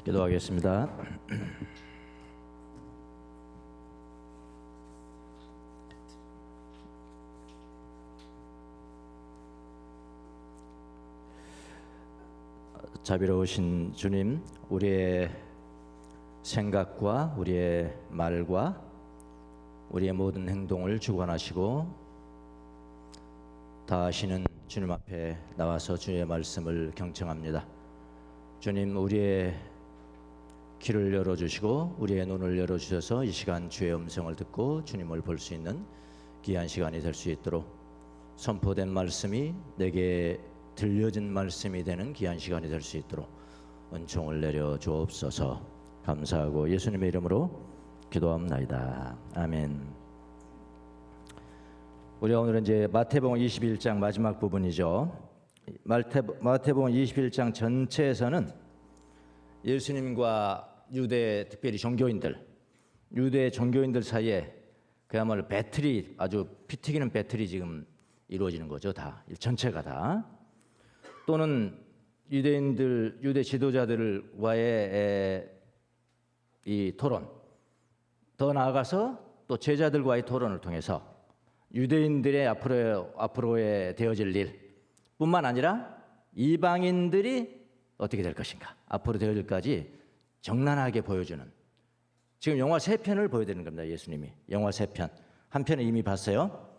기도하겠습니다. 자비로우신 주님, 우리의 생각과 우리의 말과 우리의 모든 행동을 주관하시고 다 아시는 주님 앞에 나와서 주의 말씀을 경청합니다. 주님, 우리의 귀를 열어주시고 우리의 눈을 열어주셔서 이 시간 주의 음성을 듣고 주님을 볼 수 있는 귀한 시간이 될 수 있도록 선포된 말씀이 내게 들려진 말씀이 되는 귀한 시간이 될 수 있도록 은총을 내려 주옵소서. 감사하고 예수님의 이름으로 기도합나이다. 아멘. 우리가 오늘은 이제 마태복음 21장 마지막 부분이죠. 마태복음 21장 전체에서는 예수님과 유대 특별히 유대 종교인들 사이에 그야말로 배틀이, 아주 피 튀기는 배틀이 지금 이루어지는 거죠. 다 전체가 다. 또는 유대 지도자들과의 이 토론, 더 나아가서 또 제자들과의 토론을 통해서 유대인들의 앞으로의 되어질 일뿐만 아니라 이방인들이 어떻게 될 것인가, 앞으로 되어질까지 적나라하게 보여주는, 지금 영화 3편을 보여드리는 겁니다. 예수님이 영화 3편, 한 편은 이미 봤어요.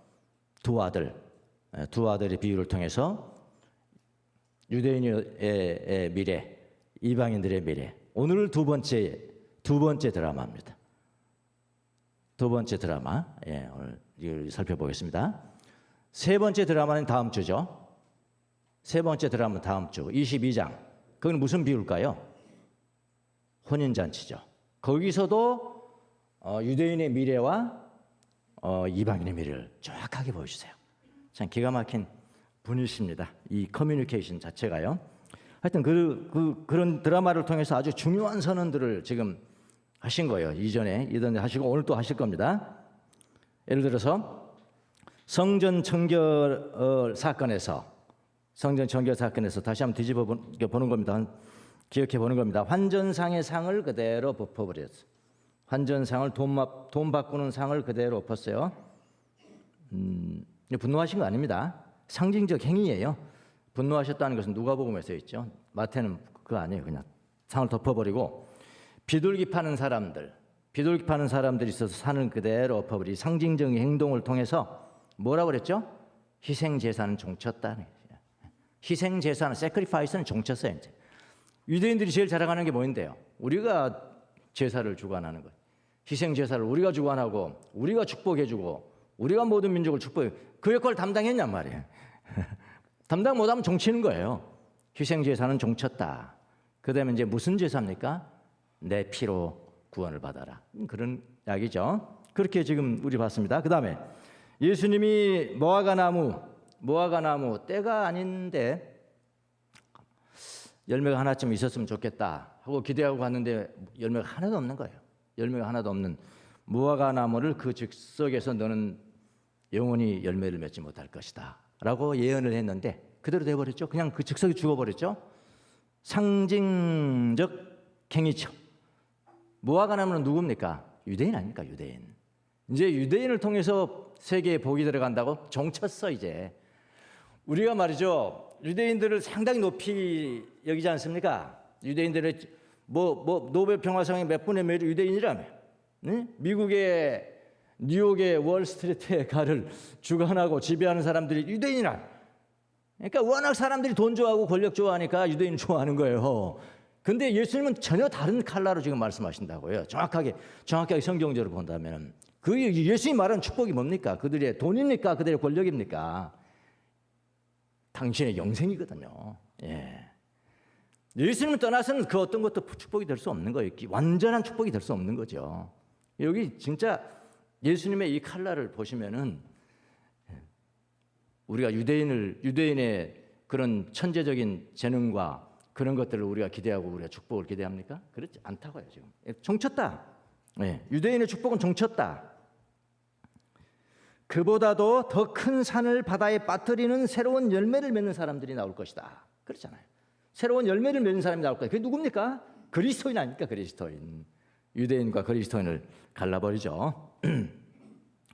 두 아들의 비유를 통해서 유대인의 미래, 이방인들의 미래. 오늘 두 번째 드라마입니다. 두 번째 드라마, 오늘 이걸 살펴보겠습니다. 세 번째 드라마는 다음 주죠. 세 번째 드라마는 다음 주 22장. 그건 무슨 비유일까요? 혼인잔치죠. 거기서도 유대인의 미래와 이방인의 미래를 정확하게 보여주세요. 참 기가 막힌 분이십니다. 이 커뮤니케이션 자체가요. 하여튼 그런 드라마를 통해서 아주 중요한 선언들을 지금 하신 거예요. 이전에 하시고 오늘 또 하실 겁니다. 예를 들어서 성전 청결 사건에서 다시 한번 뒤집어 보는 겁니다. 기억해 보는 겁니다. 환전상의 상을 그대로 엎어버렸어요. 환전상을 돈 바꾸는 상을 그대로 엎었어요. 분노하신 거 아닙니다. 상징적 행위예요. 분노하셨다는 것은 누가복음에 써 있죠. 마태는 그거 아니에요. 그냥 상을 덮어버리고 비둘기 파는 사람들이 있어서 산을 그대로 엎어버리 상징적인 행동을 통해서 뭐라고 그랬죠? 희생제사는 종쳤다. 희생제사는 sacrifice는 종쳤어요. 이제 유대인들이 제일 자랑하는 게 뭐인데요? 우리가 제사를 주관하는 것, 희생제사를 우리가 주관하고 우리가 축복해주고 우리가 모든 민족을 축복해, 그 역할을 담당했냔 말이에요. 담당 못하면 종치는 거예요. 희생제사는 종쳤다. 그 다음에 이제 무슨 제사입니까? 내 피로 구원을 받아라. 그런 이야기죠. 그렇게 지금 우리 봤습니다. 그 다음에 예수님이 무화과나무 때가 아닌데 열매가 하나쯤 있었으면 좋겠다 하고 기대하고 갔는데 열매가 하나도 없는 거예요. 열매가 하나도 없는 무화과나무를 그 즉석에서 너는 영원히 열매를 맺지 못할 것이다 라고 예언을 했는데 그대로 돼버렸죠. 그냥 그 즉석에 죽어버렸죠. 상징적 행위죠. 무화과나무는 누굽니까? 유대인 아닙니까? 유대인. 이제 유대인을 통해서 세계에 복이 들어간다고 종쳤어. 이제 우리가 말이죠, 유대인들을 상당히 높이 여기지 않습니까? 유대인들의 노벨 평화상의 몇 분의 몇이 유대인이라며. 응? 미국의 뉴욕의 월스트리트의 가를 주관하고 지배하는 사람들이 유대인이라. 그러니까 워낙 사람들이 돈 좋아하고 권력 좋아하니까 유대인 좋아하는 거예요. 근데 예수님은 전혀 다른 칼라로 지금 말씀하신다고요. 정확하게 성경적으로 본다면 그 예수님이 말하는 축복이 뭡니까? 그들의 돈입니까? 그들의 권력입니까? 당신의 영생이거든요. 예수님을 떠나서는 그 어떤 것도 축복이 될 수 없는 거예요. 완전한 축복이 될 수 없는 거죠. 여기 진짜 예수님의 이 칼라를 보시면은 우리가 유대인의 그런 천재적인 재능과 그런 것들을 우리가 기대하고 우리가 축복을 기대합니까? 그렇지 않다고요. 지금 종쳤다. 유대인의 축복은 종쳤다. 그보다도 더 큰 산을 바다에 빠뜨리는 새로운 열매를 맺는 사람들이 나올 것이다. 그렇잖아요. 새로운 열매를 맺는 사람이 나올 거예요. 그게 누굽니까? 그리스도인 아닙니까? 그리스도인. 유대인과 그리스도인을 갈라버리죠.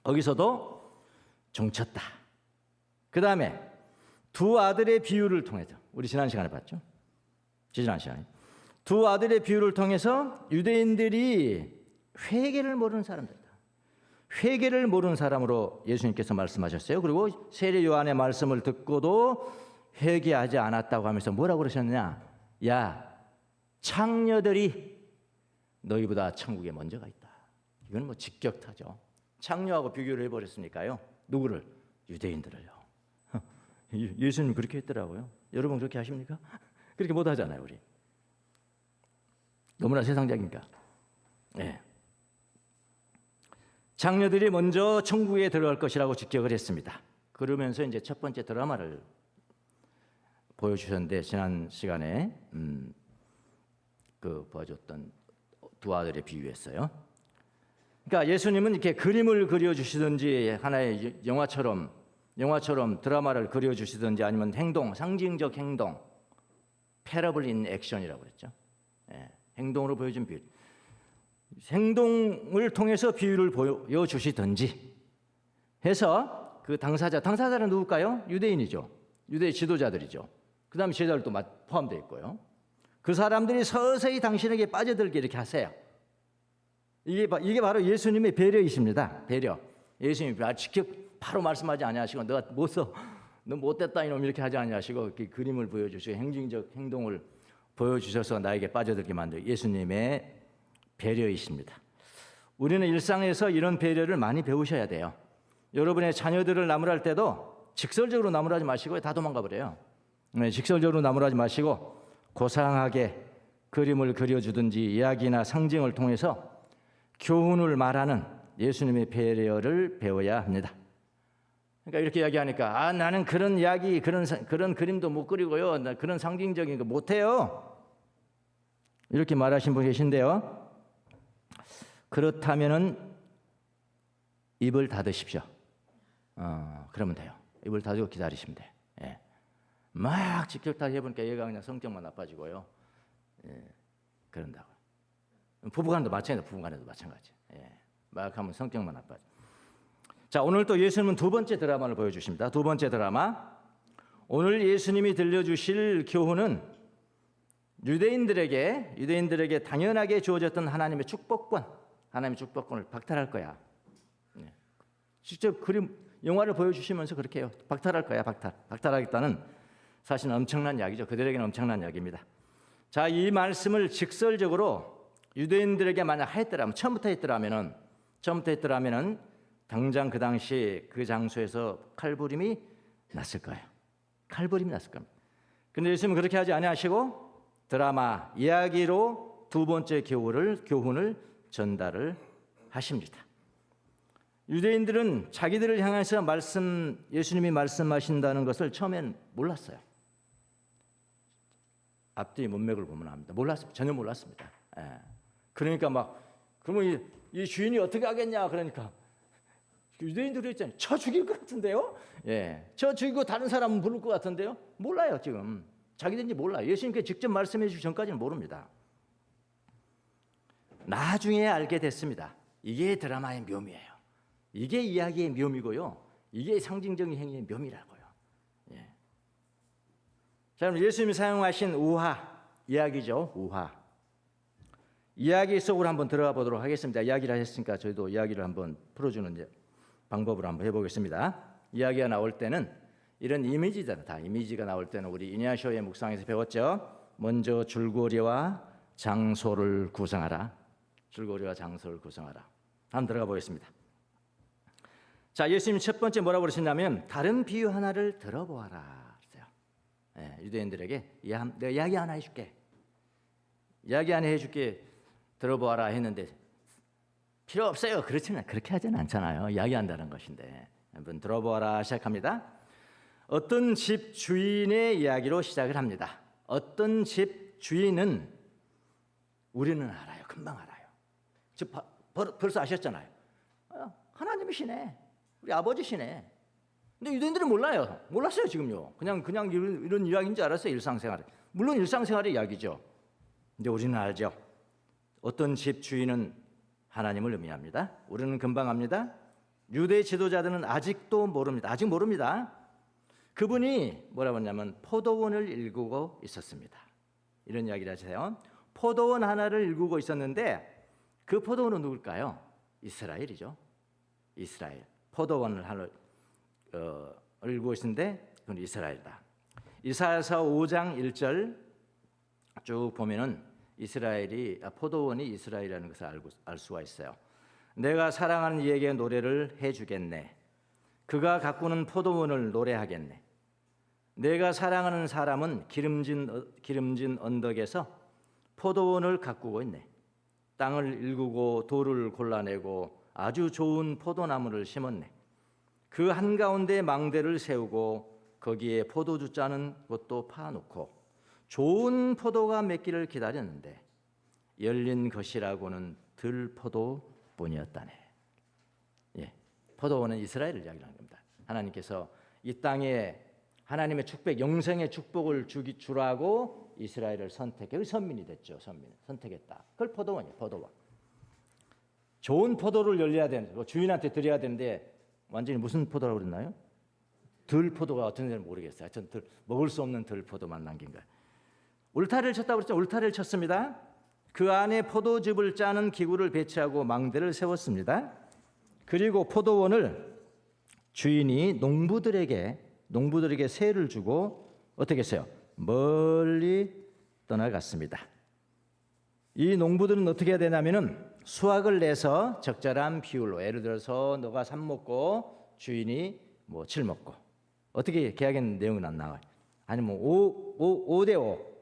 거기서도 종쳤다. 그 다음에 두 아들의 비유를 통해서, 우리 지난 시간에 봤죠? 지난 시간에 두 아들의 비유를 통해서 유대인들이 회개를 모르는 사람들이다. 회개를 모르는 사람으로 예수님께서 말씀하셨어요. 그리고 세례 요한의 말씀을 듣고도 회개하지 않았다고 하면서 뭐라고 그러셨느냐? 야, 창녀들이 너희보다 천국에 먼저가 있다. 이건 뭐 직격타죠. 창녀하고 비교를 해버렸으니까요. 누구를? 유대인들을요. 예수님 그렇게 했더라고요. 여러분 그렇게 하십니까? 그렇게 못 하잖아요, 우리. 너무나 세상적인가? 네. 장녀들이 먼저 천국에 들어갈 것이라고 직격을 했습니다. 그러면서 이제 첫 번째 드라마를 보여주셨는데, 지난 시간에 보여줬던 두 아들의 비유였어요. 그러니까 예수님은 이렇게 그림을 그려주시든지 하나의 영화처럼 드라마를 그려주시든지 아니면 행동, 상징적 행동, 패러블 인 액션이라고 그랬죠. 예, 행동으로 보여준 비유. 행동을 통해서 비유를 보여주시든지 해서 그 당사자는 누굴까요? 유대인이죠. 유대 지도자들이죠. 그 다음에 제자들도 포함되어 있고요. 그 사람들이 서서히 당신에게 빠져들게 이렇게 하세요. 이게 바로 예수님의 배려이십니다. 배려. 예수님이 직접 바로 말씀하지 아니하시고 너가 너 못됐다 이놈 이렇게 하지 아니하시고 이렇게 그림을 보여주시고 행정적 행동을 보여주셔서 나에게 빠져들게 만들 예수님의 배려이십니다. 우리는 일상에서 이런 배려를 많이 배우셔야 돼요. 여러분의 자녀들을 나무랄 때도 직설적으로 나무라지 마시고 다 도망가 버려요. 네, 직설적으로 나무라지 마시고 고상하게 그림을 그려주든지 이야기나 상징을 통해서 교훈을 말하는 예수님의 배려를 배워야 합니다. 그러니까 이렇게 이야기하니까 나는 그런 이야기, 그런 그림도 못 그리고요. 나 그런 상징적인 거 못해요. 이렇게 말하신 분 계신데요. 그렇다면은 입을 닫으십시오. 그러면 돼요. 입을 닫고 기다리시면 돼. 예. 막 직격타 해보니까 얘가 그냥 성격만 나빠지고요. 예. 그런다고. 부부간도 마찬가지. 부부간에도 마찬가지. 예. 막 하면 성격만 나빠져. 자, 오늘 또 예수님은 두 번째 드라마를 보여주십니다. 두 번째 드라마. 오늘 예수님이 들려주실 교훈은 유대인들에게 당연하게 주어졌던 하나님의 축복권을 박탈할 거야. 네. 직접 영화를 보여주시면서 그렇게 해요. 박탈할 거야, 박탈하겠다는 사실은 엄청난 이야기죠. 그들에게는 엄청난 이야기입니다. 자, 이 말씀을 직설적으로 유대인들에게 만약 처음부터 했더라면은 당장 그 당시 그 장소에서 칼부림이 났을 거예요. 칼부림이 났을 겁니다. 근데 예수님은 그렇게 하지 아니하시고 드라마, 이야기로 두 번째 교훈을 전달을 하십니다. 유대인들은 자기들을 향해서 예수님이 말씀하신다는 것을 처음엔 몰랐어요. 앞뒤 문맥을 보면 압니다. 전혀 몰랐습니다. 예. 그러니까 그러면 이 주인이 어떻게 하겠냐 그러니까 유대인들이 했잖아요. 쳐 죽일 것 같은데요? 예. 쳐 죽이고 다른 사람은 부를 것 같은데요? 몰라요, 지금. 자기들인지 몰라요. 예수님께 직접 말씀해 주기 전까지는 모릅니다. 나중에 알게 됐습니다. 이게 드라마의 묘미예요. 이게 이야기의 묘미고요. 이게 상징적인 행위의 묘미라고요. 예. 자, 그럼 예수님이 사용하신 우화, 이야기죠. 우화. 이야기 속으로 한번 들어가 보도록 하겠습니다. 이야기를 했으니까 저희도 이야기를 한번 풀어주는 방법으로 한번 해보겠습니다. 이야기가 나올 때는 이런 이미지잖아요. 다 이미지가 나올 때는 우리 이냐쇼의 묵상에서 배웠죠. 먼저 줄거리와 장소를 구성하라. 한번 들어가 보겠습니다. 자, 예수님이 첫 번째 뭐라고 그러셨냐면 다른 비유 하나를 들어보아라. 예, 유대인들에게 내가 이야기 하나 해줄게. 들어보아라 했는데 필요 없어요. 그렇게 하지는 않잖아요. 이야기한다는 것인데 한번 들어보아라 시작합니다. 어떤 집 주인의 이야기로 시작을 합니다. 어떤 집 주인은 우리는 알아요. 금방 알아요. 벌써 아셨잖아요. 하나님이시네. 우리 아버지시네. 근데 유대인들은 몰랐어요 지금요. 그냥 이런 이야기인 줄 알았어요. 일상생활에. 물론 일상생활의 이야기죠. 근데 우리는 알죠. 어떤 집 주인은 하나님을 의미합니다. 우리는 금방 압니다. 유대 지도자들은 아직도 모릅니다. 아직 모릅니다. 그분이 뭐라고 했냐면 포도원을 일구고 있었습니다. 이런 이야기를 하세요. 포도원 하나를 일구고 있었는데 그 포도원은 누굴까요? 이스라엘이죠. 이스라엘. 포도원을 하나 일구고 있는데 그건 이스라엘이다. 이사야서 5장 1절 쭉 보면은 이스라엘이 포도원이 이스라엘이라는 것을 알 수가 있어요. 내가 사랑하는 이에게 노래를 해주겠네. 그가 가꾸는 포도원을 노래하겠네. 내가 사랑하는 사람은 기름진 언덕에서 포도원을 가꾸고 있네. 땅을 일구고 돌을 골라내고 아주 좋은 포도나무를 심었네. 그 한가운데 망대를 세우고 거기에 포도주 짜는 곳도 파놓고 좋은 포도가 맺기를 기다렸는데 열린 것이라고는 들포도뿐이었다네. 예, 포도원은 이스라엘을 이야기하는 겁니다. 하나님께서 이 땅에 하나님의 축복, 영생의 축복을 주라고 이스라엘을 선택해 선민이 됐죠. 선택했다. 그걸 포도원이에요. 포도원. 좋은 포도를 열려야 되는데 주인한테 드려야 되는데 완전히 무슨 포도라고 그랬나요? 들포도가 어떤 데는 모르겠어요. 하여튼 먹을 수 없는 들포도만 남긴 거예요. 울타리를 쳤다고 그랬죠. 울타리를 쳤습니다. 그 안에 포도즙을 짜는 기구를 배치하고 망대를 세웠습니다. 그리고 포도원을 주인이 농부들에게 세를 주고 어떻게 했어요? 멀리 떠나갔습니다. 이 농부들은 어떻게 해야 되냐면은 수확을 내서 적절한 비율로, 예를 들어서 너가 3 먹고 주인이 7 먹고, 어떻게 계약의 내용은 안 나와요. 아니면 5대 5,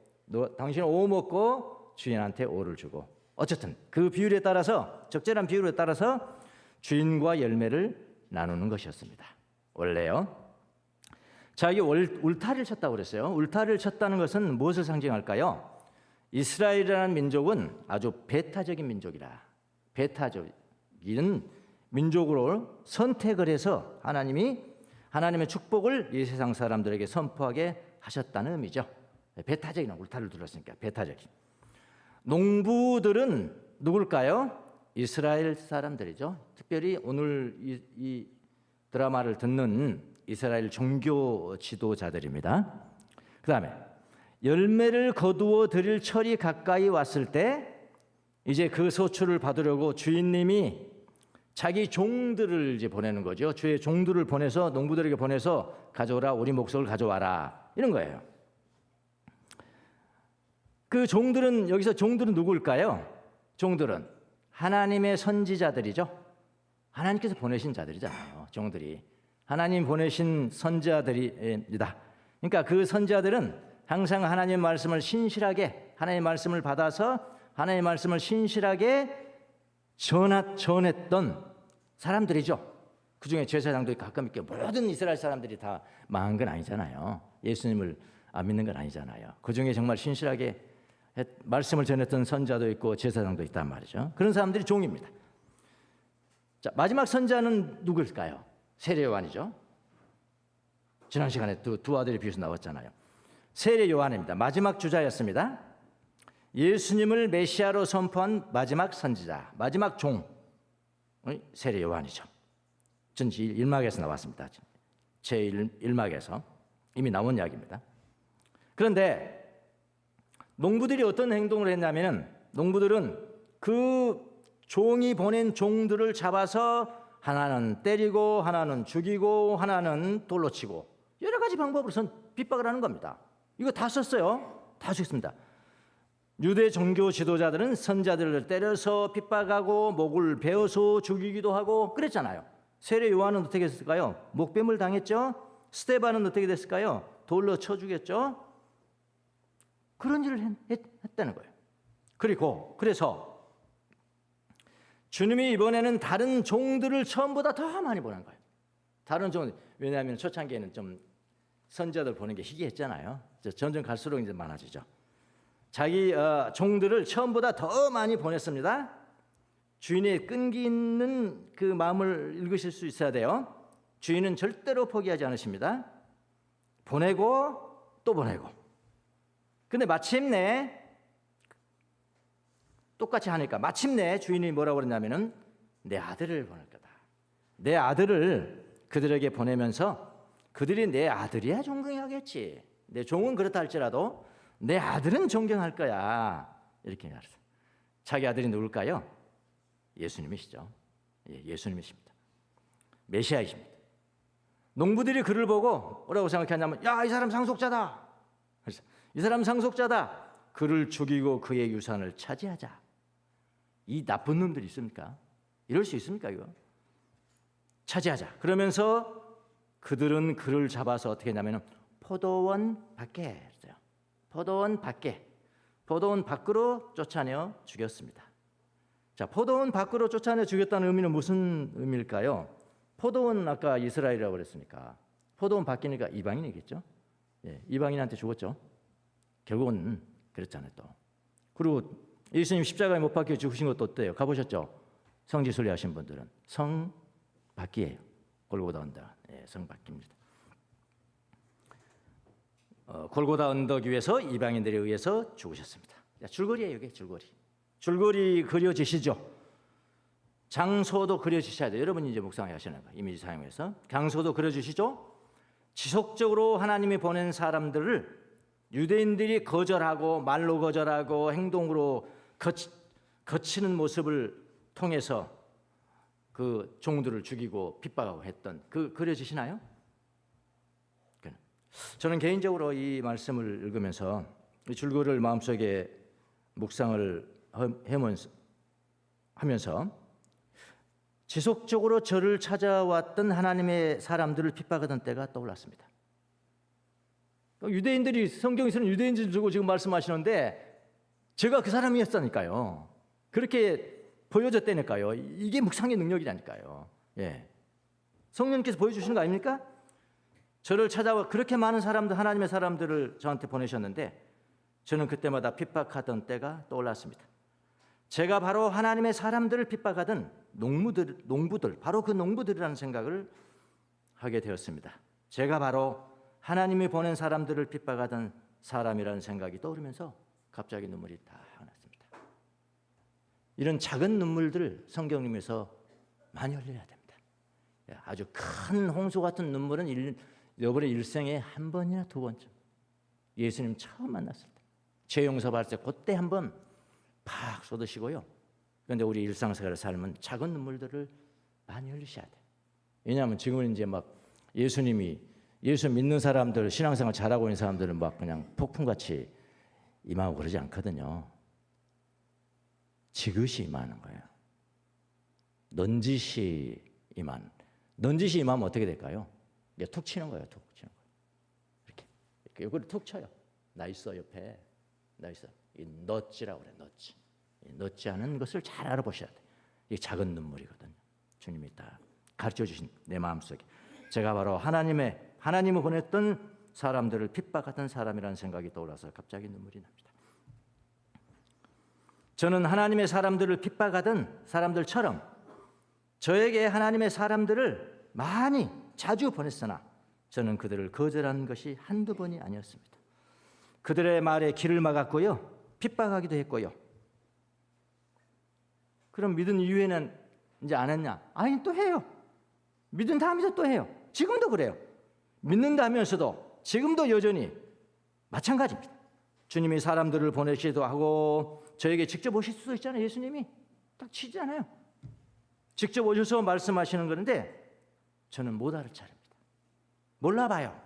당신은 5 먹고 주인한테 5를 주고, 어쨌든 그 비율에 따라서, 적절한 비율에 따라서 주인과 열매를 나누는 것이었습니다. 원래요. 자, 이게 울타리를 쳤다고 그랬어요. 울타리를 쳤다는 것은 무엇을 상징할까요? 이스라엘이라는 민족은 아주 배타적인 민족이라, 배타적인 민족으로 선택을 해서 하나님의 축복을 이 세상 사람들에게 선포하게 하셨다는 의미죠. 배타적인 울타리를 둘렀으니까 배타적인. 농부들은 누굴까요? 이스라엘 사람들이죠. 특별히 오늘 이 드라마를 듣는 이스라엘 종교 지도자들입니다. 그 다음에 열매를 거두어 드릴 철이 가까이 왔을 때 이제 그 소출을 받으려고 주인님이 자기 종들을 이제 보내는 거죠. 주의 종들을 보내서 농부들에게 보내서 가져오라, 우리 몫을 가져와라, 이런 거예요. 그 종들은, 여기서 종들은 누구일까요? 종들은 하나님의 선지자들이죠. 하나님께서 보내신 자들이잖아요. 종들이 하나님 보내신 선지자들입니다. 그러니까 그 선지자들은 항상 하나님의 말씀을 신실하게, 하나님의 말씀을 받아서 하나님의 말씀을 신실하게 전했던 사람들이죠. 그 중에 제사장도 가끔 있게 모든 이스라엘 사람들이 다 망한 건 아니잖아요. 예수님을 안 믿는 건 아니잖아요. 그 중에 정말 신실하게 말씀을 전했던 선자도 있고 제사장도 있단 말이죠. 그런 사람들이 종입니다. 자, 마지막 선자는 누구일까요? 세례 요한이죠. 지난 시간에 두 아들의 비유에서 나왔잖아요. 세례 요한입니다. 마지막 주자였습니다. 예수님을 메시아로 선포한 마지막 선지자, 마지막 종, 세례 요한이죠. 전지 1막에서 나왔습니다. 제 1막에서 이미 나온 이야기입니다. 그런데 농부들이 어떤 행동을 했냐면은, 농부들은 그 종이 보낸 종들을 잡아서 하나는 때리고, 하나는 죽이고, 하나는 돌로 치고, 여러 가지 방법으로 핍박을 하는 겁니다. 이거 다 썼어요. 다 죽였습니다. 유대 종교 지도자들은 선자들을 때려서 핍박하고 목을 베어서 죽이기도 하고 그랬잖아요. 세례 요한은 어떻게 했을까요? 목뱀을 당했죠. 스데반은 어떻게 됐을까요? 돌로 쳐 죽였죠. 그런 일을 했다는 거예요. 그래서 주님이 이번에는 다른 종들을 처음보다 더 많이 보낸 거예요. 다른 종들, 왜냐하면 초창기에는 좀 선자들 보는 게 희귀했잖아요. 점점 갈수록 이제 많아지죠. 자기 종들을 처음보다 더 많이 보냈습니다. 주인의 끈기 있는 그 마음을 읽으실 수 있어야 돼요. 주인은 절대로 포기하지 않으십니다. 보내고 또 보내고. 근데 마침내 똑같이 하니까 마침내 주인이 뭐라고 그랬냐면은 내 아들을 보낼 거다. 내 아들을 그들에게 보내면서 그들이 내 아들이야 존경하겠지. 내 종은 그렇다 할지라도 내 아들은 존경할 거야. 이렇게 말했어요. 자기 아들이 누굴까요? 예수님이시죠. 예, 예수님이십니다. 메시아이십니다. 농부들이 그를 보고 뭐라고 생각했냐면 야, 이 사람 상속자다. 그래서 이 사람 상속자다. 그를 죽이고 그의 유산을 차지하자. 이 나쁜 놈들이 있습니까? 이럴 수 있습니까 이거? 차지하자. 그러면서 그들은 그를 잡아서 어떻게 했냐면 포도원 밖에 했어요. 포도원 밖으로 쫓아내 죽였습니다. 자, 포도원 밖으로 쫓아내 죽였다는 의미는 무슨 의미일까요? 포도원 아까 이스라엘이라고 그랬으니까 포도원 밖이니까 이방인이겠죠. 예, 이방인한테 죽었죠. 결국은 그랬잖아요 또. 그리고 예수님 십자가에 못 박혀 죽으신 것도 어때요? 가보셨죠? 성지순례 하신 분들은 성 밖이에요. 골고다 언덕, 예, 성 밖입니다. 골고다 언덕 위에서 이방인들에 의해서 죽으셨습니다. 줄거리예요, 이게 줄거리. 줄거리 그려지시죠? 장소도 그려지셔야 돼요. 여러분이 이제 묵상하시는 거 이미지 사용해서 장소도 그려주시죠? 지속적으로 하나님이 보낸 사람들을 유대인들이 거절하고 말로 거절하고 행동으로 거치는 모습을 통해서 그 종들을 죽이고 핍박하고 했던 그 그려지시나요? 저는 개인적으로 이 말씀을 읽으면서 이 줄거리를 마음속에 묵상을 하면서 지속적으로 저를 찾아왔던 하나님의 사람들을 핍박하던 때가 떠올랐습니다. 유대인들이 성경에서는 유대인들 두고 지금 말씀하시는데 제가 그 사람이었으니까요. 그렇게 보여졌다니까요. 이게 묵상의 능력이라니까요. 예. 성령님께서 보여주시는 거 아닙니까? 저를 찾아와 그렇게 많은 사람들, 하나님의 사람들을 저한테 보내셨는데 저는 그때마다 핍박하던 때가 떠올랐습니다. 제가 바로 하나님의 사람들을 핍박하던 농부들, 바로 그 농부들이라는 생각을 하게 되었습니다. 제가 바로 하나님이 보낸 사람들을 핍박하던 사람이라는 생각이 떠오르면서 갑자기 눈물이 다 났습니다. 이런 작은 눈물들 성경님에서 많이 흘려야 됩니다. 아주 큰 홍수 같은 눈물은 여러분의 일생에 한 번이나 두 번쯤. 예수님 처음 만났을 때 죄 용서받을 때 그때 한번 팍 쏟으시고요. 그런데 우리 일상생활의 삶은 작은 눈물들을 많이 흘리셔야 돼요. 왜냐하면 지금은 이제 막 예수 믿는 사람들, 신앙생활 잘하고 있는 사람들은 막 그냥 폭풍같이 임하고 그러지 않거든요. 지그시 임하는 거예요. 넌지시 임하면 어떻게 될까요? 이게 툭 치는 거예요. 툭 치는 거예요. 이렇게 이거를 툭 쳐요. 나 있어 옆에. 나 있어. 이 넛지라고 그래. 넛지. 넛지 않은 것을 잘 알아보셔야 돼. 이게 작은 눈물이거든요. 주님이 다 가르쳐 주신 내 마음속에 제가 바로 하나님을 보냈던 사람들을 핍박하던 사람이라는 생각이 떠올라서 갑자기 눈물이 납니다. 저는 하나님의 사람들을 핍박하던 사람들처럼 저에게 하나님의 사람들을 많이 자주 보냈으나 저는 그들을 거절한 것이 한두 번이 아니었습니다. 그들의 말에 길을 막았고요. 핍박하기도 했고요. 그럼 믿은 이후에는 이제 안 했냐? 아니 또 해요. 믿은 다음에도 또 해요. 지금도 그래요. 믿는다면서도 지금도 여전히 마찬가지입니다. 주님이 사람들을 보내시기도 하고 저에게 직접 오실 수도 있잖아요. 예수님이 딱 치잖아요. 직접 오셔서 말씀하시는 건데 저는 못 알아차립니다. 몰라봐요.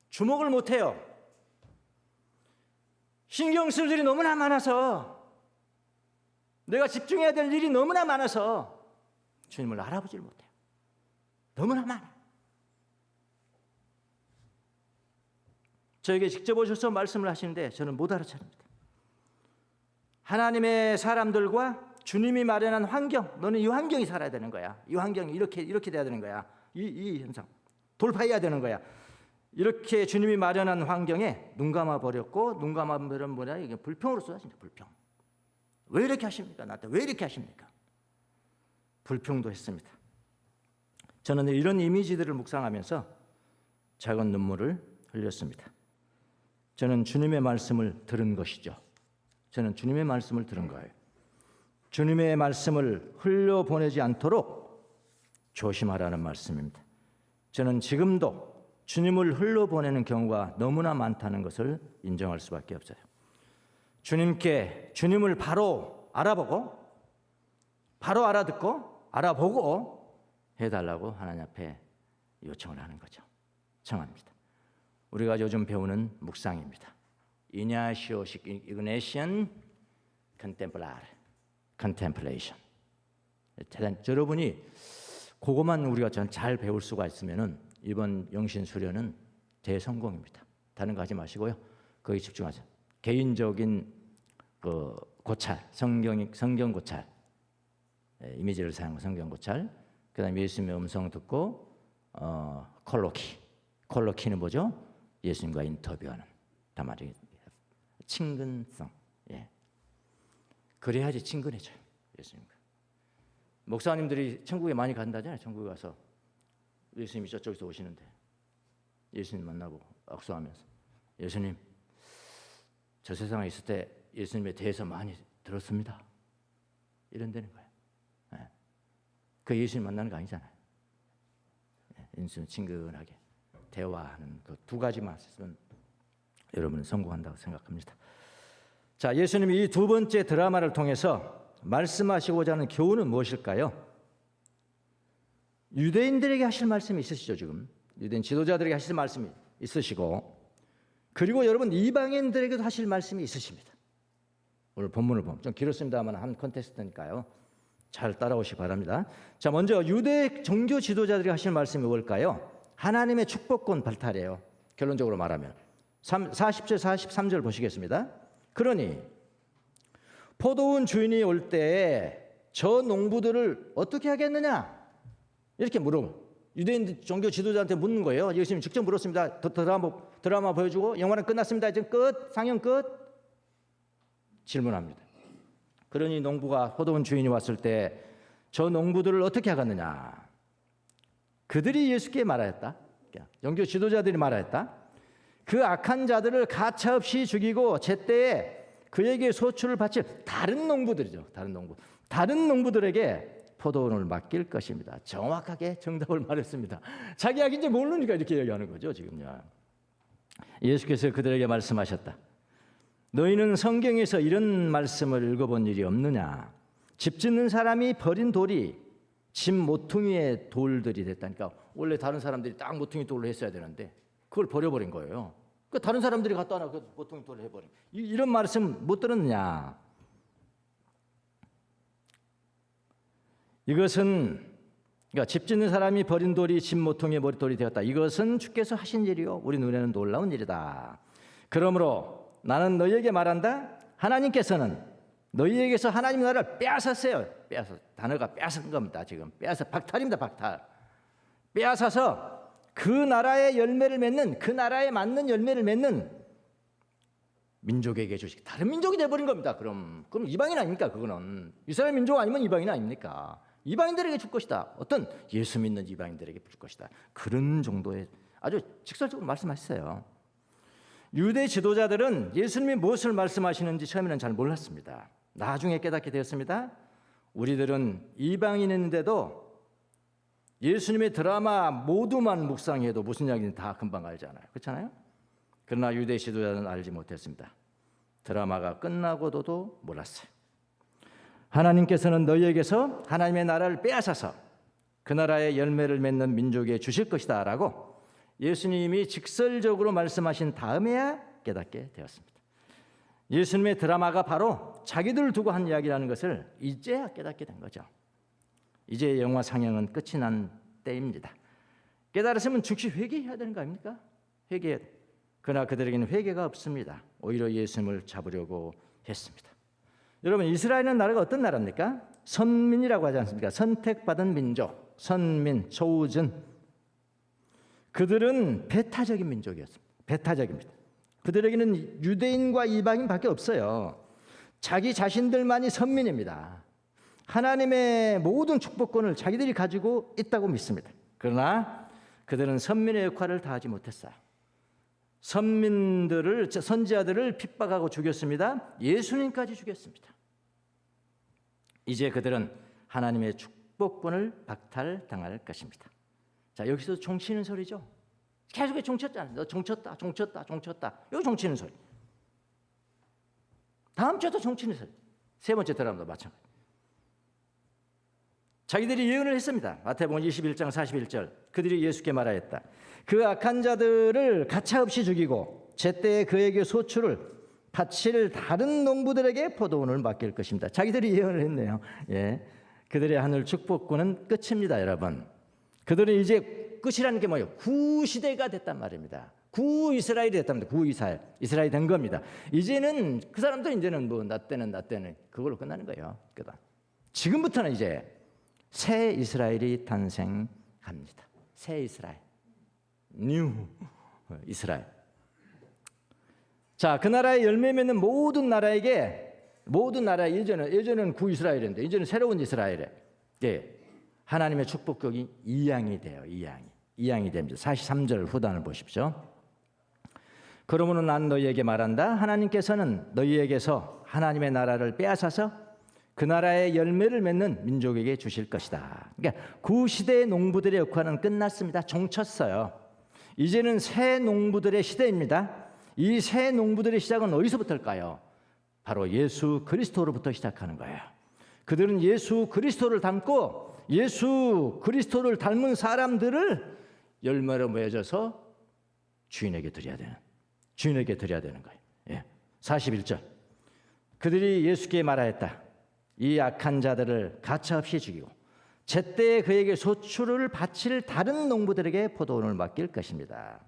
주목을 못해요. 신경 쓸 일이 너무나 많아서 내가 집중해야 될 일이 너무나 많아서 주님을 알아보질 못해요. 너무나 많아. 저에게 직접 오셔서 말씀을 하시는데 저는 못 알아차립니다. 하나님의 사람들과 주님이 마련한 환경, 너는 이 환경이 살아야 되는 거야. 이 환경이 이렇게 돼야 되는 거야. 이 현상 돌파해야 되는 거야. 이렇게 주님이 마련한 환경에 눈 감아 버렸고 눈 감아 버리면 뭐냐? 이게 불평으로 쏟아진다. 불평. 왜 이렇게 하십니까? 나한테 왜 이렇게 하십니까? 불평도 했습니다. 저는 이런 이미지들을 묵상하면서 작은 눈물을 흘렸습니다. 저는 주님의 말씀을 들은 것이죠. 저는 주님의 말씀을 들은 거예요. 주님의 말씀을 흘려보내지 않도록 조심하라는 말씀입니다. 저는 지금도 주님을 흘려보내는 경우가 너무나 많다는 것을 인정할 수밖에 없어요. 주님을 바로 알아보고 바로 알아듣고 알아보고 해달라고 하나님 앞에 요청을 하는 거죠. 청합니다. 우리가 요즘 배우는 묵상입니다. 이냐시오식 이그네션 컨템플레이션. 여러분이 그것만 우리가 잘 배울 수가 있으면은 이번 영신 수련은 대성공입니다. 다른 거 하지 마시고요. 거기 집중하세요. 개인적인 그 고찰, 성경 고찰, 이미지를 사용한 성경 고찰. 그다음에 예수님의 음성 듣고 콜로키는 뭐죠? 예수님과 인터뷰하는 다말이 친근성. 예. 그래야지 친근해져요. 예수님과. 목사님들이 천국에 많이 간다잖아요. 천국에 가서 예수님이 저쪽에서 오시는데 예수님 만나고 악수하면서 예수님, 저 세상에 있을 때 예수님에 대해서 많이 들었습니다. 이런다는 거예요. 예. 그 예수님 만나는 거 아니잖아요. 예수님 친근하게 대화하는 그 두 가지만 있으면 여러분은 성공한다고 생각합니다. 자, 예수님이 이 두 번째 드라마를 통해서 말씀하시고자 하는 교훈은 무엇일까요? 유대인들에게 하실 말씀이 있으시죠. 지금 유대인 지도자들에게 하실 말씀이 있으시고, 그리고 여러분 이방인들에게도 하실 말씀이 있으십니다. 오늘 본문을 보면 좀 길었습니다만 한 컨텍스트니까요. 잘 따라오시기 바랍니다. 자, 먼저 유대 종교 지도자들이 하실 말씀이 뭘까요? 하나님의 축복권 발탈이에요. 결론적으로 말하면 40절 43절 보시겠습니다. 그러니 포도원 주인이 올 때에 저 농부들을 어떻게 하겠느냐? 이렇게 유대인 종교 지도자한테 묻는 거예요. 예수님이 직접 물었습니다. 드라마 보여주고 영화는 끝났습니다. 이제 끝, 상영 끝. 질문합니다. 그러니 농부가 포도원 주인이 왔을 때 저 농부들을 어떻게 하겠느냐? 그들이 예수께 말하였다. 종교 지도자들이 말하였다. 그 악한 자들을 가차없이 죽이고 제때에 그에게 소출을 바칠 다른 농부들이죠. 다른 농부들에게 포도원을 맡길 것입니다. 정확하게 정답을 말했습니다. 자기 악인지 모르니까 이렇게 얘기하는 거죠. 지금요. 예수께서 그들에게 말씀하셨다. 너희는 성경에서 이런 말씀을 읽어본 일이 없느냐? 집 짓는 사람이 버린 돌이 집 모퉁이의 돌들이 됐다니까. 원래 다른 사람들이 딱 모퉁이 돌로 했어야 되는데 그걸 버려버린 거예요. 그 다른 사람들이 갖다 놔 그 모퉁이 돌을 해버린. 이런 말씀 못 들었느냐? 이것은 그러니까 집 짓는 사람이 버린 돌이 집 모퉁이의 머릿돌이 되었다. 이것은 주께서 하신 일이요 우리 눈에는 놀라운 일이다. 그러므로 나는 너희에게 말한다. 하나님께서는 너희에게서 하나님 나라를 빼앗았어요. 단어가 빼앗은 겁니다. 지금 박탈입니다. 박탈. 빼앗아서 그 나라의 열매를 맺는, 그 나라에 맞는 열매를 맺는 민족에게 주시고 다른 민족이 돼버린 겁니다. 그럼 이방인 아닙니까? 그거는 이스라엘 민족 아니면 이방인 아닙니까? 이방인들에게 줄 것이다. 어떤 예수 믿는 이방인들에게 줄 것이다. 그런 정도의 아주 직설적으로 말씀하셨어요. 유대 지도자들은 예수님이 무엇을 말씀하시는지 처음에는 잘 몰랐습니다. 나중에 깨닫게 되었습니다. 우리들은 이방인인데도 예수님의 드라마 모두만 묵상해도 무슨 이야기인지 다 금방 알잖아요. 그렇잖아요? 그러나 유대 지도자는 알지 못했습니다. 드라마가 끝나고도 몰랐어요. 하나님께서는 너희에게서 하나님의 나라를 빼앗아서 그 나라의 열매를 맺는 민족에 주실 것이다 라고 예수님이 직설적으로 말씀하신 다음에야 깨닫게 되었습니다. 예수님의 드라마가 바로 자기들을 두고 한 이야기라는 것을 이제야 깨닫게 된 거죠. 이제 영화 상영은 끝이 난 때입니다. 깨달았으면 즉시 회개해야 되는 거 아닙니까? 회개해야 돼. 그러나 그들에게는 회개가 없습니다. 오히려 예수님을 잡으려고 했습니다. 여러분, 이스라엘은 나라가 어떤 나라입니까? 선민이라고 하지 않습니까? 선택받은 민족, 선민, chosen. 그들은 배타적인 민족이었습니다. 배타적입니다. 그들에게는 유대인과 이방인밖에 없어요. 자기 자신들만이 선민입니다. 하나님의 모든 축복권을 자기들이 가지고 있다고 믿습니다. 그러나 그들은 선민의 역할을 다하지 못했어요. 선지자들을 핍박하고 죽였습니다. 예수님까지 죽였습니다. 이제 그들은 하나님의 축복권을 박탈당할 것입니다. 자, 여기서 종치는 소리죠. 계속 종쳤잖아요. 너 종쳤다, 종쳤다, 종쳤다. 이거 종치는 소리. 다음 주에도 종치는 소리. 세 번째 드라마도 마찬가지. 자기들이 예언을 했습니다. 마태복음 21장 41절. 그들이 예수께 말하였다. 그 악한 자들을 가차없이 죽이고 제때에 그에게 소출을 바칠 다른 농부들에게 포도원을 맡길 것입니다. 자기들이 예언을 했네요. 예, 그들의 하늘 축복권은 끝입니다, 여러분. 그들은 이제 끝이라는 게 뭐예요? 구시대가 됐단 말입니다. 구이스라엘이 됐답니다. 구이스라엘이 된 겁니다. 이제는 그 사람도 이제는 뭐 나 때는 그걸로 끝나는 거예요. 지금부터는 이제 새 이스라엘이 탄생합니다. 새 이스라엘, 뉴 이스라엘. 자, 그 나라의 열매 맺는 모든 나라에 예전은 구이스라엘인데 이제는 새로운 이스라엘에 하나님의 축복격이 이양이 돼요. 이양이 됩니다. 43절 후단을 보십시오. 그러므로 난 너희에게 말한다. 하나님께서는 너희에게서 하나님의 나라를 빼앗아서 그 나라의 열매를 맺는 민족에게 주실 것이다. 그러니까 구시대의 농부들의 역할은 끝났습니다. 종쳤어요. 이제는 새 농부들의 시대입니다. 이 새 농부들의 시작은 어디서부터일까요? 바로 예수 그리스도로부터 시작하는 거예요. 그들은 예수 그리스도를 닮고 예수 그리스도를 닮은 사람들을 열매로 맺어서 주인에게 드려야 되는 거예요. 예. 41절. 그들이 예수께 말하였다. 이 악한 자들을 가차없이 죽이고 제때에 그에게 소출을 바칠 다른 농부들에게 포도원을 맡길 것입니다.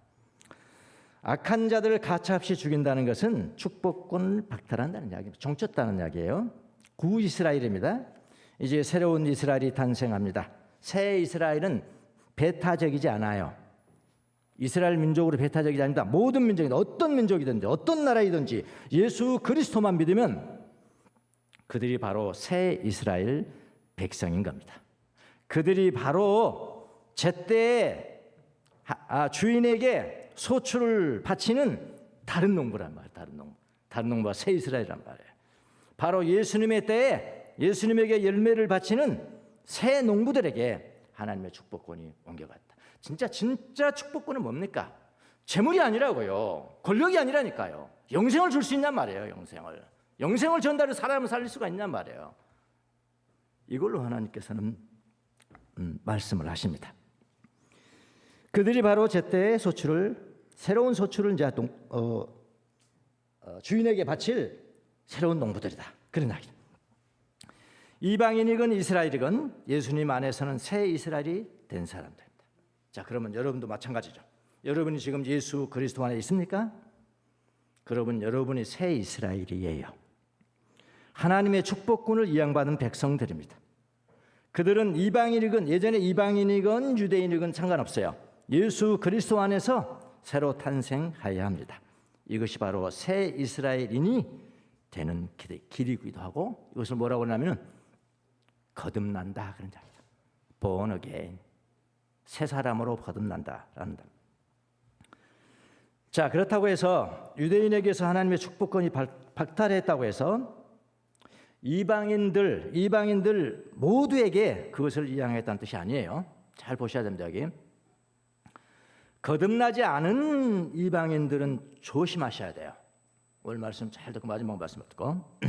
악한 자들을 가차없이 죽인다는 것은 축복권을 박탈한다는 이야기입니다. 종쳤다는 이야기예요. 구이스라엘입니다. 이제 새로운 이스라엘이 탄생합니다. 새 이스라엘은 배타적이지 않아요. 이스라엘 민족으로 배타적이지 않습니다. 모든 민족이든 어떤 민족이든지 어떤 나라이든지 예수 그리스도만 믿으면 그들이 바로 새 이스라엘 백성인 겁니다. 그들이 바로 제때에 주인에게 소출을 바치는 다른 농부란 말이에요. 다른 농부가 새 이스라엘이란 말이에요. 바로 예수님의 때에 예수님에게 열매를 바치는 새 농부들에게 하나님의 축복권이 옮겨갔다. 진짜 축복권은 뭡니까? 재물이 아니라고요. 권력이 아니라니까요. 영생을 줄 수 있냔 말이에요. 영생을 전달해서 사람을 살릴 수가 있냔 말이에요. 이걸로 하나님께서는 말씀을 하십니다. 그들이 바로 제때의 새로운 소출을 이제 주인에게 바칠 새로운 농부들이다. 그런 이야기다. 이방인이건 이스라엘이건 예수님 안에서는 새 이스라엘이 된 사람들입니다. 자, 그러면 여러분도 마찬가지죠. 여러분이 지금 예수 그리스도 안에 있습니까? 그러면 여러분이 새 이스라엘이에요. 하나님의 축복권을 이양받은 백성들입니다. 그들은 이방인이건 예전에 이방인이건 유대인이건 상관없어요. 예수 그리스도 안에서 새로 탄생하여야 합니다. 이것이 바로 새 이스라엘인이 되는 길이기도 하고 이것을 뭐라고 하냐면 거듭난다 그런 얘기죠. born again. 새 사람으로 거듭난다라는 말. 자, 그렇다고 해서 유대인에게서 하나님의 축복권이 박탈했다고 해서 이방인들 모두에게 그것을 이양했다는 뜻이 아니에요. 잘 보셔야 됩니다. 여기. 거듭나지 않은 이방인들은 조심하셔야 돼요. 오늘 말씀 잘 듣고 마지막 말씀 듣고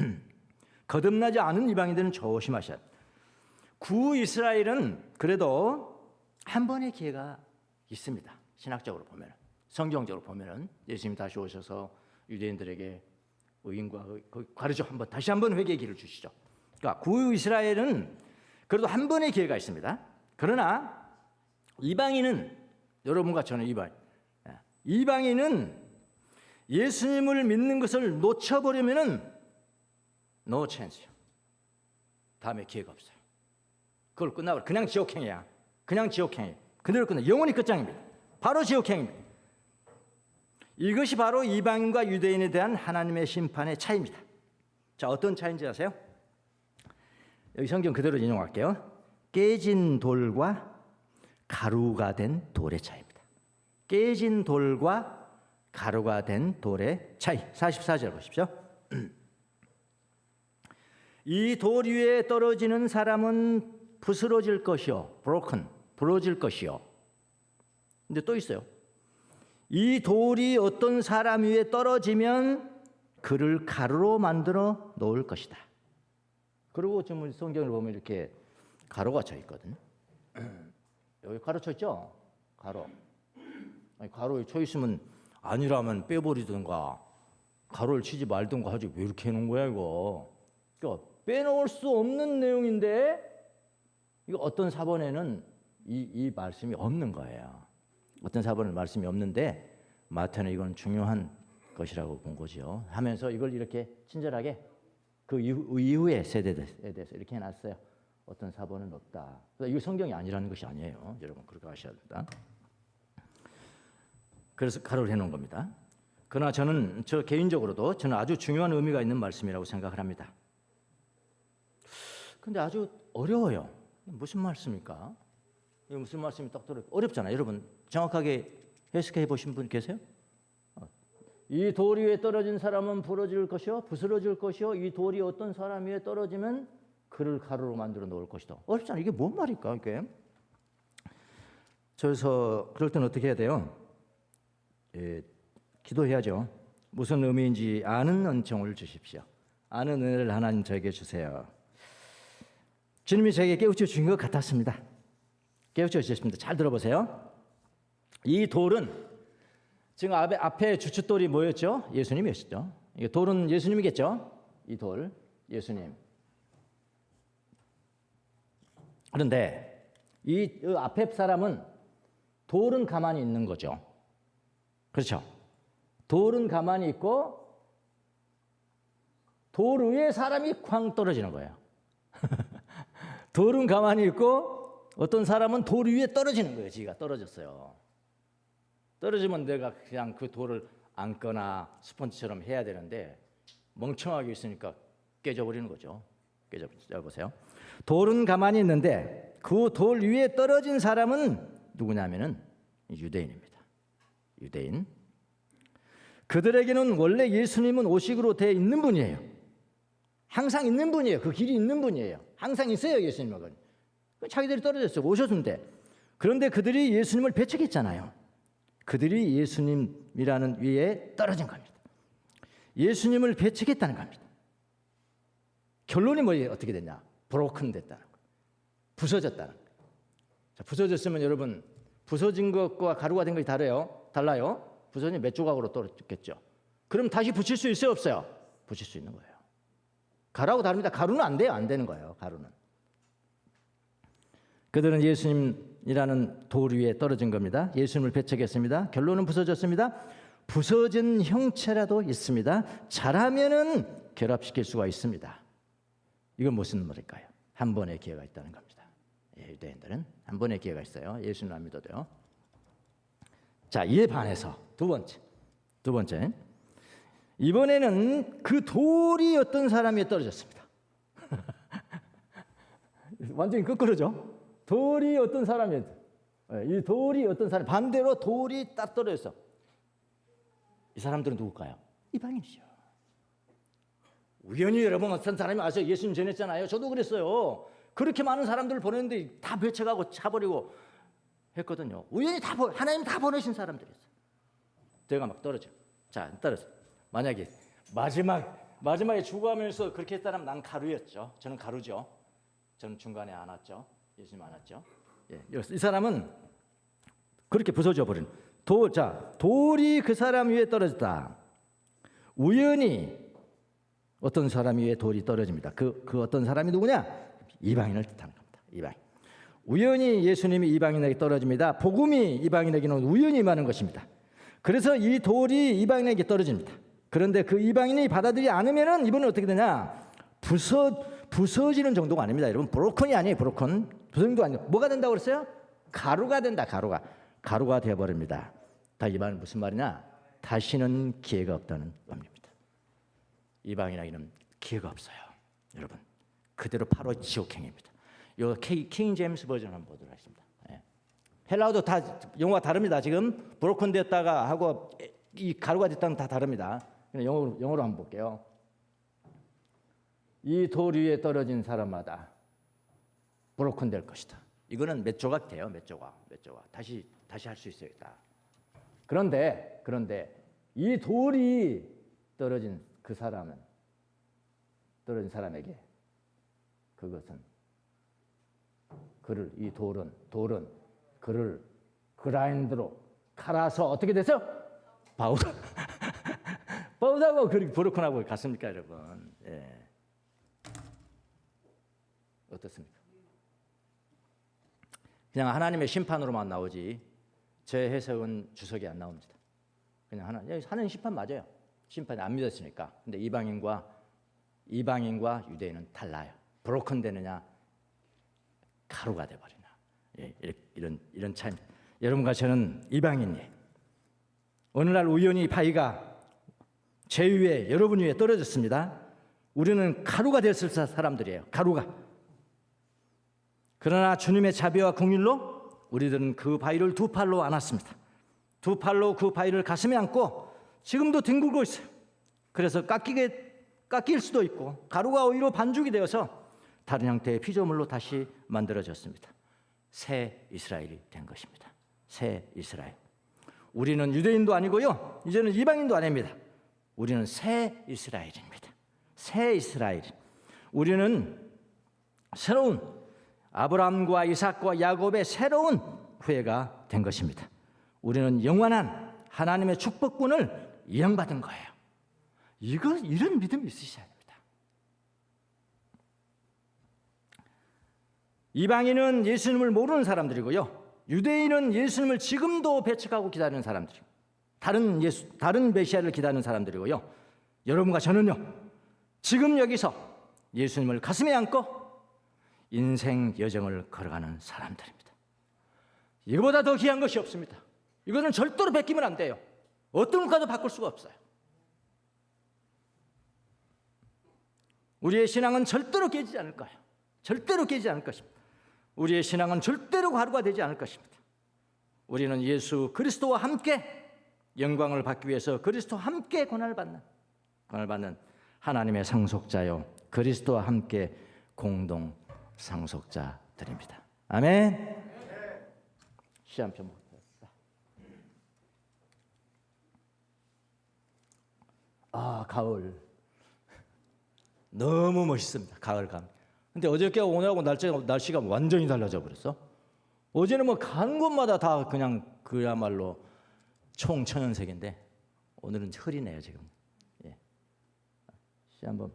거듭나지 않은 이방인들은 조심하셔야 돼요. 구이스라엘은 그래도 한 번의 기회가 있습니다. 신학적으로 보면, 성경적으로 보면 예수님이 다시 오셔서 유대인들에게 의인과 가르쳐 다시 한번 회개의 길을 주시죠. 그러니까 구이스라엘은 그래도 한 번의 기회가 있습니다. 그러나 이방인은 여러분과 저는 이방인은 예수님을 믿는 것을 놓쳐버리면은 no chance요. 다음에 기회가 없어요. 그걸 끝나고 그냥 지옥행이야. 그대로 끝나. 영원히 끝장입니다. 바로 지옥행입니다. 이것이 바로 이방인과 유대인에 대한 하나님의 심판의 차이입니다. 자, 어떤 차이인지 아세요? 여기 성경 그대로 인용할게요. 깨진 돌과 가루가 된 돌의 차이입니다. 깨진 돌과 가루가 된 돌의 차이. 44절 보십시오. 이 돌 위에 떨어지는 사람은 부스러질 것이요, broken, 부러질 것이요. 근데 또 있어요. 이 돌이 어떤 사람 위에 떨어지면 그를 가루로 만들어 놓을 것이다. 그리고 지금 성경을 보면 이렇게 가루가 쳐 있거든요. 여기 가루 쳐 있죠? 가루. 아니, 가루에 쳐 있으면 아니라면 빼버리든가 가루를 치지 말든가 하지 왜 이렇게 해놓은 거야 이거. 그러니까 빼놓을 수 없는 내용인데 이거 어떤 사본에는 이 말씀이 없는 거예요. 어떤 사본은 말씀이 없는데 마태는 이건 중요한 것이라고 본 거죠. 하면서 이걸 이렇게 친절하게 그 이후의 세대에 대해서 이렇게 해놨어요. 어떤 사본은 없다. 이거 성경이 아니라는 것이 아니에요. 여러분 그렇게 아셔야 된다. 그래서 가로를 해놓은 겁니다. 그러나 저 개인적으로도 저는 아주 중요한 의미가 있는 말씀이라고 생각을 합니다. 근데 아주 어려워요. 무슨 말씀입니까? 이거 무슨 말씀이 딱 들어요? 어렵잖아요. 여러분 정확하게 해석해 보신 분 계세요? 이 돌 위에 떨어진 사람은 부러질 것이요, 부스러질 것이요. 이 돌이 어떤 사람 위에 떨어지면 그를 가루로 만들어 놓을 것이다. 어렵잖아요. 이게 뭔 말일까? 이게. 그래서 그럴 때는 어떻게 해야 돼요? 기도해야죠. 무슨 의미인지 아는 은총을 주십시오. 아는 은혜를 하나님 저에게 주세요. 주님이 저에게 깨우쳐 주신 것 같았습니다. 깨우쳐 주셨습니다. 잘 들어보세요. 이 돌은 지금 앞에 주춧돌이 뭐였죠? 예수님이었죠. 이 돌은 예수님이겠죠? 이 돌, 예수님. 그런데 이 앞에 사람은 돌은 가만히 있는 거죠. 그렇죠? 돌은 가만히 있고 돌 위에 사람이 쾅 떨어지는 거예요. 돌은 가만히 있고 어떤 사람은 돌 위에 떨어지는 거예요. 지가 떨어졌어요. 떨어지면 내가 그냥 그 돌을 안거나 스펀지처럼 해야 되는데 멍청하게 있으니까 깨져버리는 거죠. 깨져보세요. 돌은 가만히 있는데 그 돌 위에 떨어진 사람은 누구냐면은 유대인입니다. 유대인. 그들에게는 원래 예수님은 오식으로 되어 있는 분이에요. 항상 있는 분이에요. 그 길이 있는 분이에요. 항상 있어요. 예수님은. 자기들이 떨어졌어요. 오셨는데. 그런데 그들이 예수님을 배척했잖아요. 그들이 예수님이라는 위에 떨어진 겁니다. 예수님을 배척했다는 겁니다. 결론이 뭐예요? 어떻게 됐냐? 브로큰 됐다는 거예요. 부서졌다는 거예요. 자, 부서졌으면 여러분 부서진 것과 가루가 된 것이 달라요. 부서진 몇 조각으로 떨어졌겠죠. 그럼 다시 붙일 수 있어요? 없어요? 붙일 수 있는 거예요. 가루하고 다릅니다. 가루는 안 돼요. 안 되는 거예요. 가루는. 그들은 예수님이라는 돌 위에 떨어진 겁니다. 예수님을 배척했습니다. 결론은 부서졌습니다. 부서진 형체라도 있습니다. 잘하면은 결합시킬 수가 있습니다. 이건 무슨 말일까요? 한 번의 기회가 있다는 겁니다. 유대인들은 한 번의 기회가 있어요. 예수님 안 믿어도요. 자, 이에 반해서 두 번째. 이번에는 그 돌이 어떤 사람이 떨어졌습니다. 완전히 거꾸로죠. 돌이 어떤 사람이, 이 돌이 어떤 사람, 반대로 돌이 딱 떨어졌어. 이 사람들은 누굴까요? 이방인이죠. 우연히 여러분 어떤 사람이 와서 예수님 전했잖아요. 저도 그랬어요. 그렇게 많은 사람들을 보냈는데 다 배척하고 차버리고 했거든요. 우연히 하나님 다 보내신 사람들이었어요. 제가 막 떨어져. 자, 떨어져. 만약에 마지막에 죽어가면서 그렇게 했다면 난 가루였죠. 저는 가루죠. 저는 중간에 안 왔죠. 예수님 안 왔죠. 예, 이 사람은 그렇게 부서져 버린 돌이 그 사람 위에 떨어졌다. 우연히 어떤 사람 위에 돌이 떨어집니다. 그 어떤 사람이 누구냐? 이방인을 뜻하는 겁니다. 이방인. 우연히 예수님이 이방인에게 떨어집니다. 복음이 이방인에게는 우연히 임하는 것입니다. 그래서 이 돌이 이방인에게 떨어집니다. 그런데 그 이방인이 받아들이지 않으면은 이번엔 어떻게 되냐? 부서지는 정도가 아닙니다. 여러분 브로큰이 아니에요. 브로큰. 부서진도 아니에요. 뭐가 된다고 그랬어요? 가루가 된다. 가루가 되어버립니다. 이 말은 무슨 말이냐? 다시는 기회가 없다는 겁니다. 이방인에게는 기회가 없어요. 여러분 그대로 바로 지옥행입니다. 요 킹 제임스 버전 한번 보도록 하겠습니다. 예. 헬라어도 다 영어가 다릅니다. 지금 브로큰 됐다가 하고 이 가루가 됐다는 다 다릅니다. 영어로 한번 볼게요. 이 돌 위에 떨어진 사람마다 브로큰 될 것이다. 이거는 몇 조각 돼요. 몇 조각. 다시 할 수 있어야겠다. 그런데 이 돌이 떨어진 사람에게 그것은 이 돌은 그를 그라인드로 갈아서 어떻게 됐어요? 바우다고 그렇게 브로큰하고 같습니까, 여러분? 예. 어떻습니까? 그냥 하나님의 심판으로만 나오지 제 해석은 주석이 안 나옵니다. 그냥 하나님 심판 맞아요. 심판이 안 믿었으니까. 근데 이방인과 유대인은 달라요. 브로큰 되느냐, 가루가 돼 버리나. 예, 이런 차이. 여러분과 저는 이방인이에요. 어느 날 우연히 바위가 제 위에, 여러분 위에 떨어졌습니다. 우리는 가루가 됐을 사람들이에요. 가루가. 그러나 주님의 자비와 긍휼로 우리들은 그 바위를 두 팔로 안았습니다. 두 팔로 그 바위를 가슴에 안고 지금도 뒹굴고 있어요. 그래서 깎일 수도 있고 가루가 오히려 반죽이 되어서 다른 형태의 피조물로 다시 만들어졌습니다. 새 이스라엘이 된 것입니다. 새 이스라엘. 우리는 유대인도 아니고요, 이제는 이방인도 아닙니다. 우리는 새 이스라엘입니다. 새 이스라엘. 우리는 새로운 아브라함과 이삭과 야곱의 새로운 후예가 된 것입니다. 우리는 영원한 하나님의 축복권을 이양받은 거예요. 이런 믿음이 있으셔야 됩니다. 이방인은 예수님을 모르는 사람들이고요, 유대인은 예수님을 지금도 배척하고 기다리는 사람들이고, 다른 메시아를 기다리는 사람들이고요, 여러분과 저는요, 지금 여기서 예수님을 가슴에 안고 인생 여정을 걸어가는 사람들입니다. 이거보다 더 귀한 것이 없습니다. 이거는 절대로 베끼면 안 돼요. 어떤 것과도 바꿀 수가 없어요. 우리의 신앙은 절대로 깨지지 않을 거예요. 절대로 깨지지 않을 것입니다. 우리의 신앙은 절대로 가루가 되지 않을 것입니다. 우리는 예수 그리스도와 함께 영광을 받기 위해서 그리스도와 함께 고난을 받는 하나님의 상속자요, 그리스도와 함께 공동 상속자들입니다. 아멘. 시 한 편 보겠습니다. 가을 너무 멋있습니다. 가을 감. 근데 어저께 오늘하고 날씨가 완전히 달라져 버렸어. 어제는 뭐 가는 곳마다 다 그냥 그야말로 총천연색인데 오늘은 흐리네요 지금. 예. 시 한번.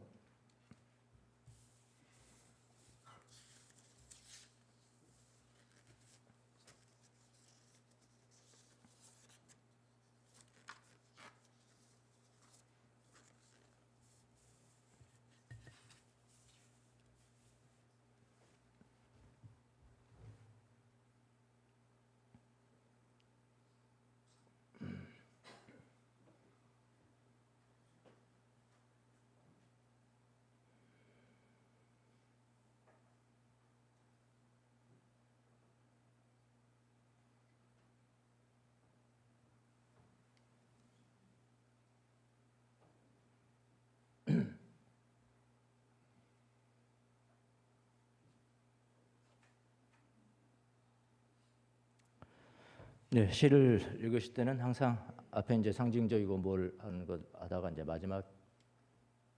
네, 시를 읽으실 때는 항상 앞에 이제 상징적이고 뭘 하는 것 하다가 이제 마지막에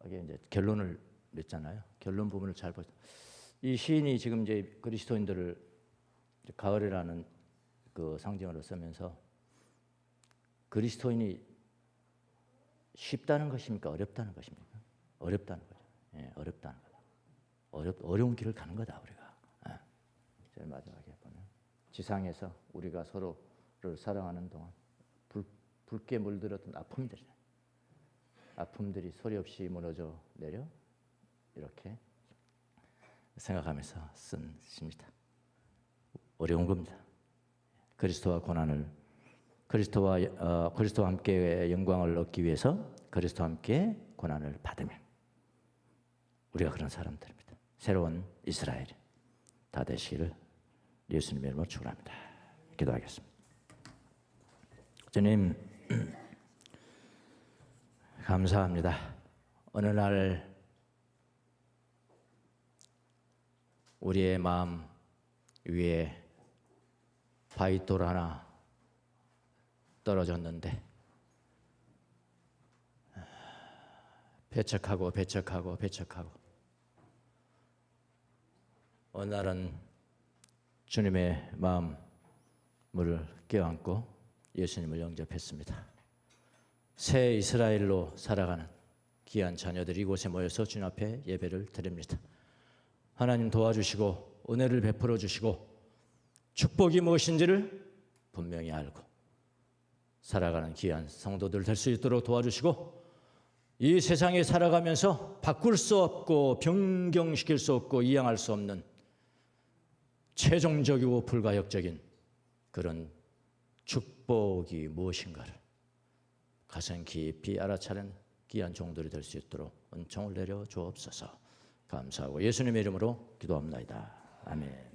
이제 결론을 냈잖아요. 결론 부분을 잘 보세요. 이 시인이 지금 이제 그리스도인들을 가을이라는 그 상징으로 쓰면서 그리스도인이 쉽다는 것입니까? 어렵다는 것입니까? 어렵다는 거죠. 예, 어렵다는 거다. 어려운 길을 가는 거다 우리가. 예. 제일 마지막에 보면 지상에서 우리가 서로를 사랑하는 동안 붉게 물들었던 아픔들이 소리 없이 무너져 내려 이렇게 생각하면서 쓴 시입니다. 어려운 겁니다. 그리스도와 고난을 그리스도와 함께 영광을 얻기 위해서 그리스도와 함께 고난을 받으면 우리가 그런 사람들입니다. 새로운 이스라엘 다 되시기를 예수님의 이름으로 축원합니다. 기도하겠습니다. 주님 감사합니다. 어느 날 우리의 마음 위에 바위돌 하나 떨어졌는데 배척하고 어느 날은 주님의 마음을 껴안고 예수님을 영접했습니다. 새 이스라엘로 살아가는 귀한 자녀들이 이곳에 모여서 주님 앞에 예배를 드립니다. 하나님 도와주시고 은혜를 베풀어 주시고 축복이 무엇인지를 분명히 알고 살아가는 귀한 성도들 될 수 있도록 도와주시고 이 세상에 살아가면서 바꿀 수 없고 변경시킬 수 없고 이양할 수 없는 최종적이고 불가역적인 그런 축복이 무엇인가를 가슴 깊이 알아차리는 귀한 종들이 될 수 있도록 은총을 내려 주옵소서. 감사하고 예수님의 이름으로 기도합니다. 아멘.